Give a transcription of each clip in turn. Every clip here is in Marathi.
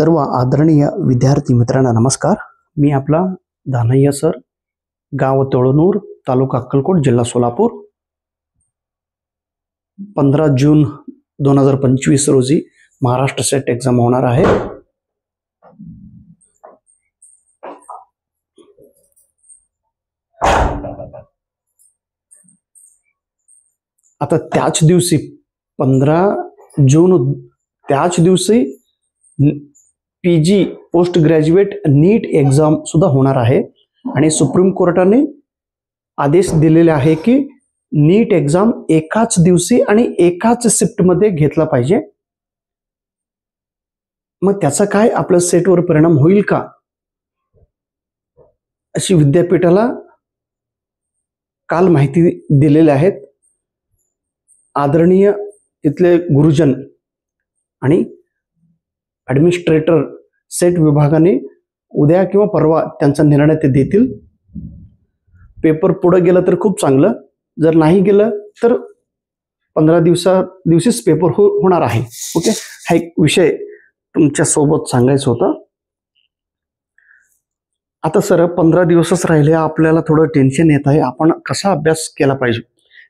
सर्व आदरणीय विद्यार्थी मित्रांना नमस्कार. मी आपला दानय्य सर, गाव तोळनूर, तालुका अक्कलकोट, जिल्हा सोलापूर. 15 जून 2025 रोजी महाराष्ट्र सेट एक्झाम होणार आहे. आता त्याच दिवशी 15 जून त्याच दिवशी पीजी पोस्ट ग्रॅज्युएट नीट एक्झाम सुद्धा होणार आहे आणि सुप्रीम कोर्टाने आदेश दिलेले आहे की नीट एक्झाम एकाच दिवशी आणि एकाच शिफ्टमध्ये घेतला पाहिजे. मग त्याचा काय आपल्या सेटवर परिणाम होईल का, अशी विद्यापीठाला काल माहिती दिलेली आहेत. आदरणीय तिथले गुरुजन आणि ॲडमिनिस्ट्रेटर सेट विभागाने उद्या किंवा परवा त्यांचा निर्णय ते देतील. पेपर पुढे गेलं तर खूप चांगलं, जर नाही गेलं तर 15 दिवशीच पेपर होणार आहे. ओके, हा एक विषय तुमच्या सोबत सांगायचं होतं. आता सर 15 दिवसच राहिले, आपल्याला थोडं टेन्शन येत आहे. आपण कसा अभ्यास केला पाहिजे.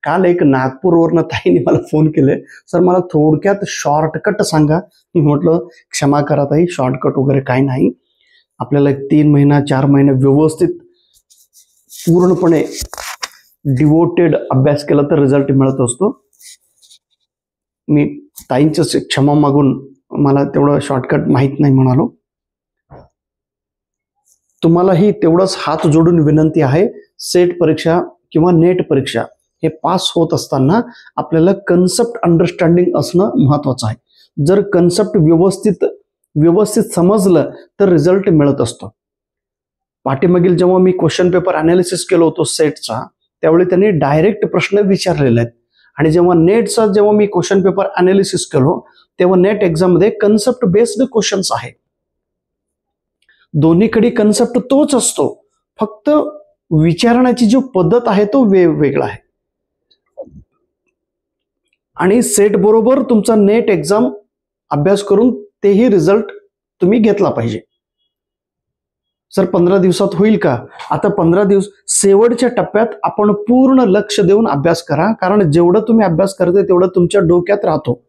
काल एक नागपूरवरनं ताईने मला फोन केले, सर मला थोडक्यात शॉर्टकट सांगा. मी म्हटलं क्षमा करा ताई, शॉर्टकट वगैरे काही नाही. आपल्याला 3 महिना 4 महिने व्यवस्थित पूर्णपणे डिवोटेड अभ्यास केला तर रिझल्ट मिळत असतो. मी ताईंचं क्षमा मागून मला तेवढं शॉर्टकट माहीत नाही म्हणालो. तुम्हालाही तेवढंच हात जोडून विनंती आहे, सेट परीक्षा किंवा नेट परीक्षा हे पास होत असताना आपल्याला कन्सेप्ट अंडरस्टँडिंग असणं महत्वाचं आहे. जर कन्सेप्ट व्यवस्थित समजलं तर रिझल्ट मिळत असतो. पाठीमागील जेव्हा मी क्वेश्चन पेपर अनालिसिस केलं होतं सेटचा, त्यावेळी त्यांनी डायरेक्ट प्रश्न विचारलेले आहेत. आणि जेव्हा नेटचा मी क्वेश्चन पेपर अनालिसिस केलो, तेव्हा नेट एक्झाम मध्ये कन्सेप्ट बेस्ड क्वेश्चन्स आहे. दोन्हीकडे कन्सेप्ट तोच असतो, फक्त विचारण्याची जो पद्धत आहे तो वेगवेगळा आहे. आणि सेट बरोबर तुमचा नेट एक्झाम अभ्यास करून तेही रिझल्ट तुम्ही घेतला पाहिजे. सर 15 दिवसात होईल का? आता 15 दिवस शेवटच्या टप्प्यात आपण पूर्ण लक्ष देऊन अभ्यास करा, कारण जेवढं तुम्ही अभ्यास करते तेवढं तुमच्या डोक्यात राहतो.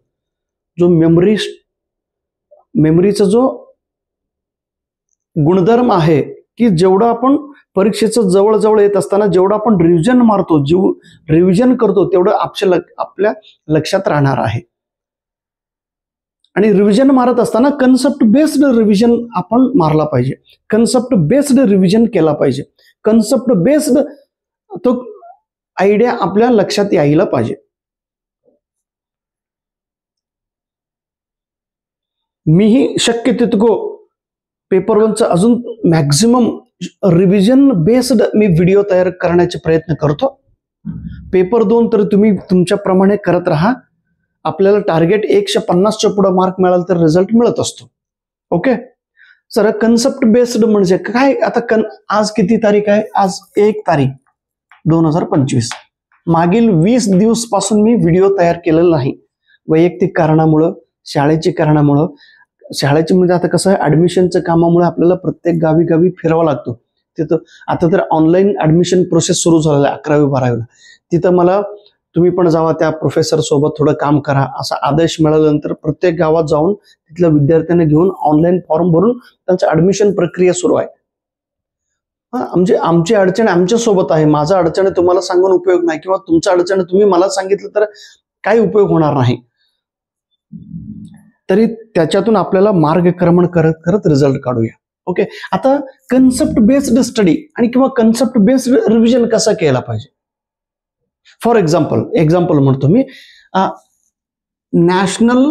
जो मेमरीचा जो गुणधर्म आहे की जेवढं आपण परीक्षेचं जवळ येत असताना जेवढं आपण रिव्हिजन मारतो, रिव्हिजन करतो, तेवढं आपल्या लक्षात राहणार आहे. आणि रिव्हिजन मारत असताना कन्सेप्ट बेस्ड रिव्हिजन आपण मारला पाहिजे, कन्सेप्ट बेस्ड रिव्हिजन केला पाहिजे, कन्सेप्ट बेस्ड तो आयडिया आपल्या लक्षात यायला पाहिजे. मीही शक्य तितकं पेपर 1चा अजून मॅक्झिमम रिव्हिजन बेस्ड मी व्हिडिओ तयार करण्याचे प्रयत्न करतो. पेपर 2 तर तुम्ही तुमच्याप्रमाणे करत राहा. आपल्याला टार्गेट 150च्या पुढे मार्क मिळाला तर रिझल्ट मिळत असतो. ओके सर, कन्सेप्ट बेस्ड म्हणजे काय? आता आज किती तारीख आहे? आज 1 तारीख 2025. मागील 20 दिवस पासून मी व्हिडिओ तयार केलेला नाही, वैयक्तिक कारणामुळं, शाळेचे म्हणजे आता कसं आहे, ऍडमिशनच्या कामामुळे आपल्याला प्रत्येक गावी फिरावं लागतो. तिथं आता तर ऑनलाईन ऍडमिशन प्रोसेस सुरू झालेला आहे 11वी 12वीला. तिथं मला तुम्ही पण जावा, त्या प्रोफेसर सोबत थोडं काम करा असा आदेश मिळाल्यानंतर प्रत्येक गावात जाऊन तिथल्या विद्यार्थ्यांना घेऊन ऑनलाईन फॉर्म भरून त्यांचं ऍडमिशन प्रक्रिया सुरू आहे. म्हणजे आमची अडचण आमच्या सोबत आहे. माझा अडचण तुम्हाला सांगून उपयोग नाही, किंवा तुमचं अडचण तुम्ही मला सांगितलं तर काही उपयोग होणार नाही. तरी त्याच्यातून आपल्याला मार्गक्रमण करत रिझल्ट काढूया. ओके, आता कन्सेप्ट बेस्ड स्टडी आणि किंवा कन्सेप्ट बेस्ड रिव्हिजन कसा केला पाहिजे. फॉर एक्झाम्पल म्हणतो मी, नॅशनल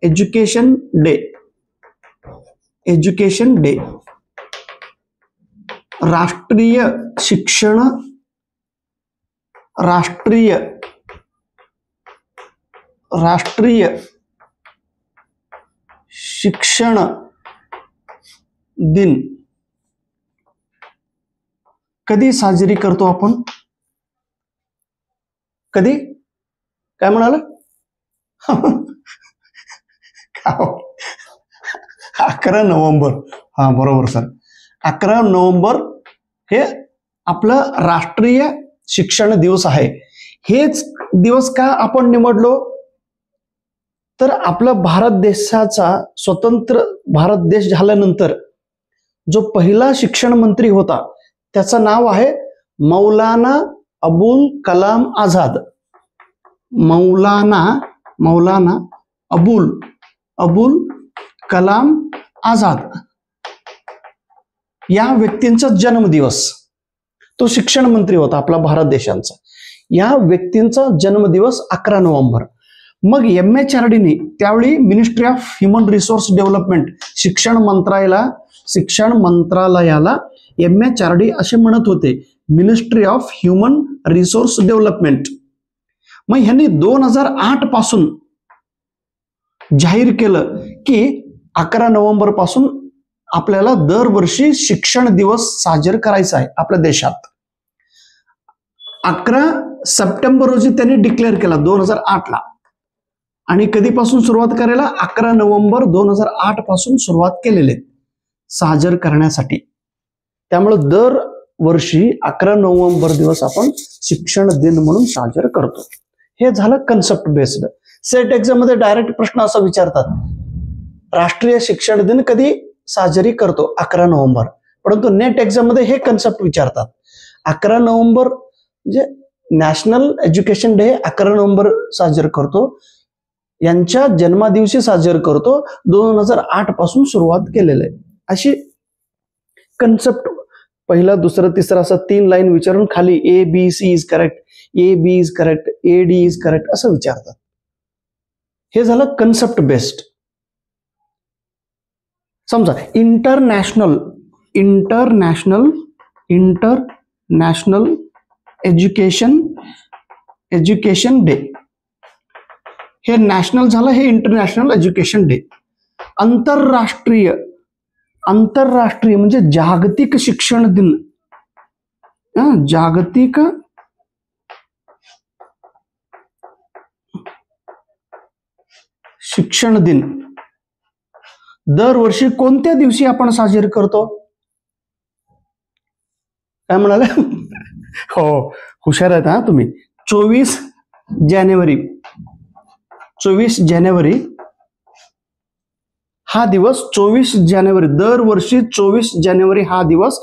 एज्युकेशन डे, राष्ट्रीय शिक्षण दिन कधी साजरी करतो आपण? कधी? काय म्हणाल? 11 नोव्हेंबर, हा बरोबर सर, 11 नोव्हेंबर हे आपलं राष्ट्रीय शिक्षण दिवस आहे. हेच दिवस का आपण निवडलो, तर आपला भारत देशाचा स्वतंत्र भारत देश झाल्यानंतर जो पहिला शिक्षण मंत्री होता त्याचं नाव आहे मौलाना अबुल कलाम आझाद. मौलाना अबुल कलाम आझाद या व्यक्तींचा जन्मदिवस, तो शिक्षण मंत्री होता आपला भारत देशाचा, या व्यक्तींचा जन्मदिवस 11 नोव्हेंबर. मग MHRDने त्यावेळी ministry of human resource development, शिक्षण मंत्रालयाला MHRD असे म्हणत होते, ministry of human resource development. मग ह्यांनी 2008 पासून जाहीर केलं की 11 नोव्हेंबर पासून आपल्याला दरवर्षी शिक्षण दिवस साजरा करायचा आहे आपल्या देशात. 11 सप्टेंबर रोजी त्यांनी डिक्लेअर केला 2008 ला, आणि कधीपासून सुरुवात करायला, 11 नोव्हेंबर 2008 पासून सुरुवात केलेले साजर करण्यासाठी. त्यामुळे दरवर्षी 11 नोव्हेंबर दिवस आपण शिक्षण दिन म्हणून साजर करतो. हे झालं कन्सेप्ट बेस्ड. सेट एक्झाम मध्ये डायरेक्ट प्रश्न असा विचारतात, राष्ट्रीय शिक्षण दिन कधी साजरी करतो, 11 नोव्हेंबर. परंतु नेट एक्झाम मध्ये हे कन्सेप्ट विचारतात, 11 नोव्हेंबर म्हणजे नॅशनल एज्युकेशन डे 11 नोव्हेंबर साजर करतो, यांच्या जन्मदिवशी साजर करतो, 2008 पासून सुरुवात केलेलं आहे. अशी कन्सेप्ट पहिला दुसरा तिसरा असं 3 लाईन विचारून खाली ABC is correct, AB is correct, AD is correct असं विचारतात. हे झालं कन्सेप्ट बेस्ड. समजा इंटरनॅशनल एज्युकेशन डे, हे नॅशनल झालं, हे इंटरनॅशनल एज्युकेशन डे. आंतरराष्ट्रीय म्हणजे जागतिक शिक्षण दिन, जागतिक शिक्षण दिन दरवर्षी कोणत्या दिवशी आपण साजरे करतो, काय म्हणाले? हो, हुशार आहेत हा तुम्ही. 24 जानेवारी हा दिवस, 24 जानेवारी, दरवर्षी 24 जानेवारी हा दिवस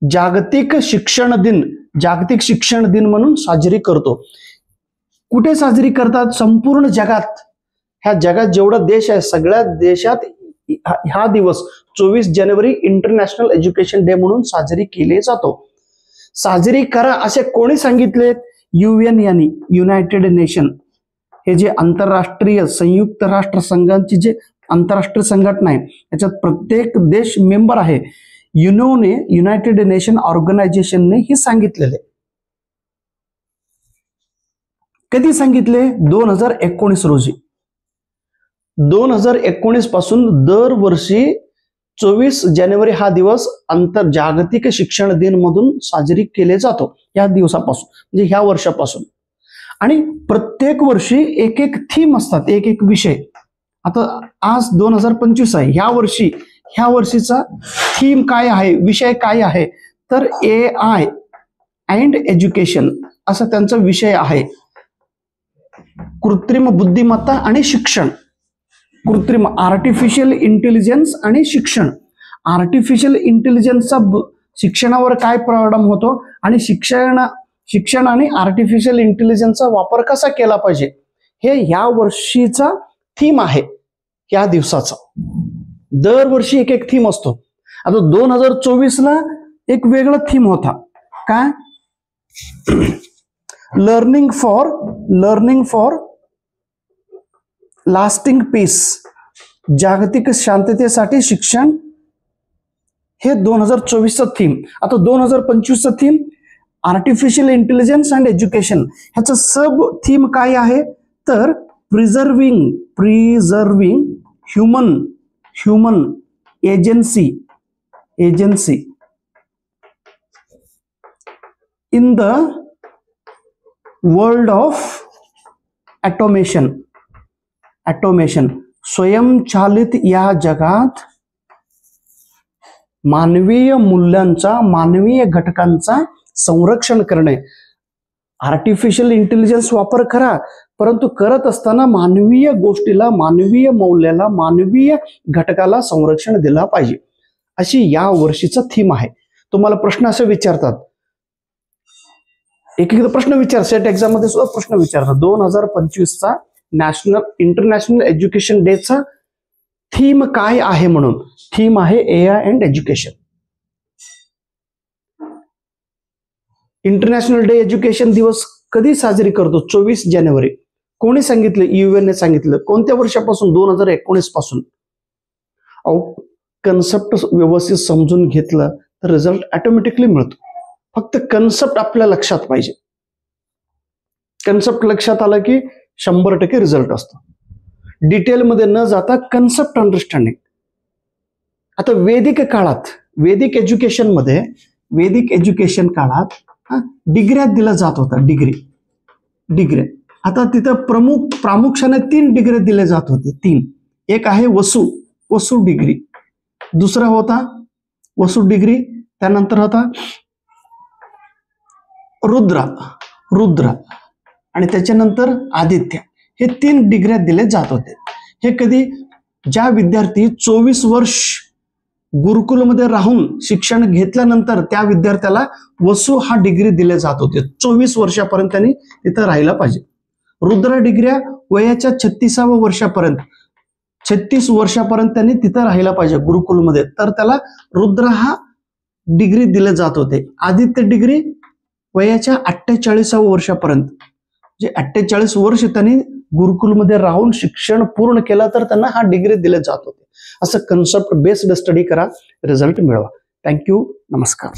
जागतिक शिक्षण दिन म्हणून साजरी करतो. कुठे साजरी करतात? संपूर्ण जगात. ह्या जगात जेवढा देश आहे सगळ्या देशात हा दिवस 24 जानेवारी इंटरनॅशनल एज्युकेशन डे म्हणून साजरी केले जातो. साजरी करा असे कोणी सांगितले? UN यांनी, युनायटेड नेशन, हे जे आंतरराष्ट्रीय संयुक्त राष्ट्र संघांची जे आंतरराष्ट्रीय संघटना आहे याच्यात प्रत्येक देश मेंबर आहे. युनोने, युनायटेड नेशन ऑर्गनायझेशनने हे सांगितलेले. कधी सांगितले? 2019 रोजी. 2019 पासून दरवर्षी 24 जानेवारी हा दिवस जागतिक शिक्षण दिन म्हणून साजरी केले जातो, या दिवसापासून म्हणजे ह्या वर्षापासून. आणि प्रत्येक वर्षी एक थीम असतात, एक विषय. आता आज 2025 आहे, ह्या वर्षीचा थीम काय आहे, विषय काय आहे, तर AI अँड एज्युकेशन असा त्यांचा विषय आहे. कृत्रिम बुद्धिमत्ता आणि शिक्षण, आर्टिफिशियल इंटेलिजन्स आणि शिक्षण. आर्टिफिशियल इंटेलिजन्सचा शिक्षणावर काय परिणाम होतो आणि शिक्षण आणि आर्टिफिशियल इंटेलिजन्सचा वापर कसा केला पाहिजे, हे ह्या वर्षीचा थीम आहे या दिवसाचा. दरवर्षी एक थीम असतो. आता 2024 ला एक वेगळा थीम होता, काय? लर्निंग फॉर लास्टिंग पीस, जागतिक शांततेसाठी शिक्षण, हे 2024चं थीम. आता 2025चं theme artificial intelligence and education. ह्याचं सब थीम काय आहे? तर preserving human agency in the world of automation. स्वयंचालित या जगात मानवीय मूल्यांचा, मानवीय घटकांचा संरक्षण करणे. आर्टिफिशियल इंटेलिजन्स वापर करा, परंतु करत असताना मानवीय गोष्टीला, मानवीय मौल्याला, मानवीय घटकाला संरक्षण दिला पाहिजे, अशी या वर्षीचा थीम आहे. तुम्हाला प्रश्न असे विचारतात, एक प्रश्न विचार, सेट एक्झाम मध्ये सुद्धा प्रश्न विचारतात. 2025चा इंटरनॅशनल एज्युकेशन डे चा थीम काय आहे म्हणून. थीम आहे AI and education. International day education दिवस कधी साजरी करतो? 24 जानेवारी. कोणी सांगितलं? UN ने सांगितलं. कोणत्या वर्षापासून? 2019 पासून. कन्सेप्ट व्यवस्थित समजून घेतलं तर रिझल्ट ऑटोमॅटिकली मिळतो. फक्त कन्सेप्ट आपल्या लक्षात पाहिजे. कन्सेप्ट लक्षात आला की 100% रिझल्ट असतो. डिटेलमध्ये न जाता कन्सेप्ट अंडरस्टँडिंग. आता वैदिक काळात, वैदिक एज्युकेशन काळात डिग्र्या दिला जात होता. डिग्र्या. आता तिथं प्रामुख्याने 3 डिग्री दिले जात होते. 3. एक आहे वसु डिग्री, दुसरा होता वसु डिग्री, त्यानंतर होता रुद्र आणि त्याच्यानंतर आदित्य. हे 3 डिग्र्या दिले जात होते. हे कधी? ज्या विद्यार्थी 24 वर्ष गुरुकुलमध्ये राहून शिक्षण घेतल्यानंतर त्या विद्यार्थ्याला वसु हा डिग्री दिले जात होते. 24 वर्षापर्यंत त्यांनी तिथं राहायला पाहिजे. रुद्र डिग्र्या वयाच्या 36व्या वर्षापर्यंत, 36 वर्षापर्यंत त्यांनी तिथं राहायला पाहिजे गुरुकुलमध्ये, तर त्याला रुद्र हा डिग्री दिले जात होते. आदित्य डिग्री वयाच्या 48व्या वर्षापर्यंत, जे 48 वर्ष त्यांनी गुरुकुलमध्ये राहून शिक्षण पूर्ण केलं तर त्यांना हा डिग्री दिले जात होते. असं कन्सेप्ट बेस्ड स्टडी करा, रिझल्ट मिळवा. थँक्यू. नमस्कार.